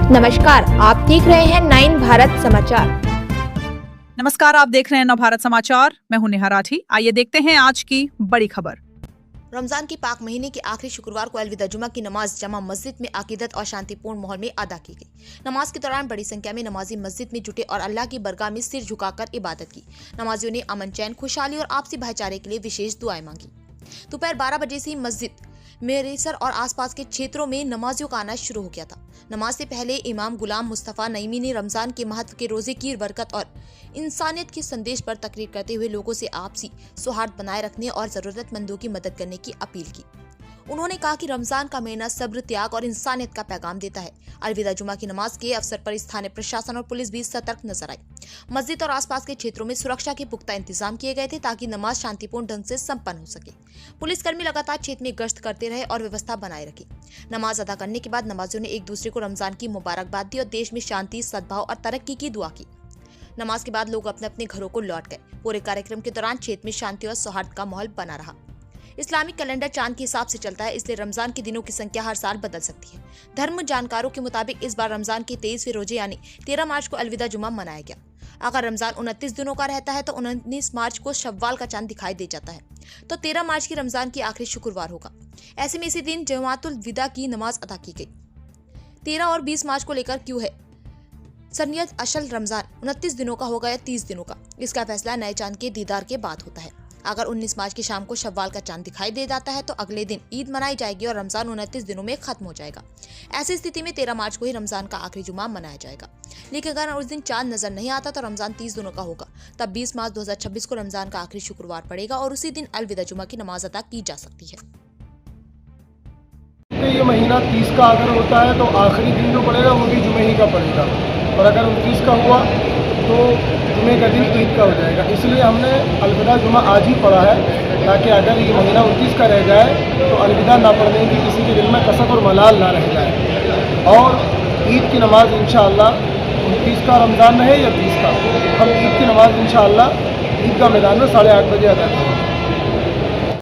नमस्कार, आप देख रहे हैं 9 भारत समाचार। नमस्कार, आप देख रहे हैं नव भारत समाचार। मैं हूं नेहा राठी। आइए देखते हैं आज की बड़ी खबर। रमजान के पाक महीने के आखिरी शुक्रवार को अलविदा जुमा की नमाज जमा मस्जिद में अकीदत और शांतिपूर्ण माहौल में अदा की गई। नमाज के दौरान बड़ी संख्या में नमाजी मस्जिद में जुटे और अल्लाह की बरगाह में सिर झुकाकर इबादत की। नमाजियों ने अमन, चैन, खुशहाली और आपसी भाईचारे के लिए विशेष दुआएं मांगी। दोपहर 12 बजे से मस्जिद मेरेसर और आसपास के क्षेत्रों में नमाजियों का आना शुरू हो गया था। नमाज से पहले इमाम गुलाम मुस्तफा नईमी ने रमजान के महत्व के रोजे की बरकत और इंसानियत के संदेश पर तकरीर करते हुए लोगों से आपसी सौहार्द बनाए रखने और जरूरतमंदों की मदद करने की अपील की। उन्होंने कहा कि रमजान का महीना सब्र, त्याग और इंसानियत का पैगाम देता है। अलविदा जुमा की नमाज के अवसर पर स्थानीय प्रशासन और पुलिस भी सतर्क नजर आई। मस्जिद और आसपास के क्षेत्रों में सुरक्षा के पुख्ता इंतजाम किए गए थे ताकि नमाज शांतिपूर्ण ढंग से संपन्न हो सके। पुलिसकर्मी लगातार क्षेत्र में गश्त करते रहे और व्यवस्था बनाए रखी। नमाज अदा करने के बाद नमाजियों ने एक दूसरे को रमजान की मुबारकबाद दी और देश में शांति, सद्भाव और तरक्की की दुआ की। नमाज के बाद लोग अपने अपने घरों को लौट गए। पूरे कार्यक्रम के दौरान क्षेत्र में शांति और सौहार्द का माहौल बना रहा। इस्लामिक कैलेंडर चांद के हिसाब से चलता है, इसलिए रमजान के दिनों की संख्या हर साल बदल सकती है। धर्म जानकारों के मुताबिक इस बार रमजान के 23वें रोजे यानी 13 मार्च को अलविदा जुमा मनाया गया। अगर रमजान 29 दिनों का रहता है तो 19 मार्च को शव्वाल का चांद दिखाई दे जाता है, तो 13 मार्च की रमजान की आखिरी शुक्रवार होगा। ऐसे में इसी दिन जमातुल विदा की नमाज अदा की गई। 13 और 20 मार्च को लेकर क्यों है सनियत असल रमजान 29 दिनों का होगा या 30 दिनों का, इसका फैसला नए चांद के दीदार के बाद होता है। अगर 19 मार्च की शाम को शव्वाल का चांद दिखाई दे जाता है तो अगले दिन ईद मनाई जाएगी और रमजान 29 दिनों में खत्म हो जाएगा। ऐसी स्थिति में 13 मार्च को ही रमजान का आखिरी जुमा मनाया जाएगा। लेकिन अगर उस दिन चांद नजर नहीं आता तो रमजान 30 दिनों का होगा। तब 20 मार्च 2026 को रमजान का आखिरी शुक्रवार पड़ेगा और उसी दिन अलविदा जुमा की नमाज अदा की जा सकती है। ये महीना 30 का अगर होता है तो आखिरी दिन जो पड़ेगा वो भी जुमे ही का पड़ेगा, और अगर 29 का हुआ तो जुमे का दिन ईद का हो जाएगा। इसलिए हमने अलविदा जुमा आज ही पढ़ा है, ताकि अगर ये महीना 29 का रह जाए तो अलविदा ना पढ़ने की किसी के दिल में कसक और मलाल ना रह जाए। और ईद की नमाज इंशाअल्लाह 29 का रमज़ान रहे या 30 का, हम ईद की नमाज इंशाअल्लाह ईद का मैदान में 8:30 बजे अदा करेंगे।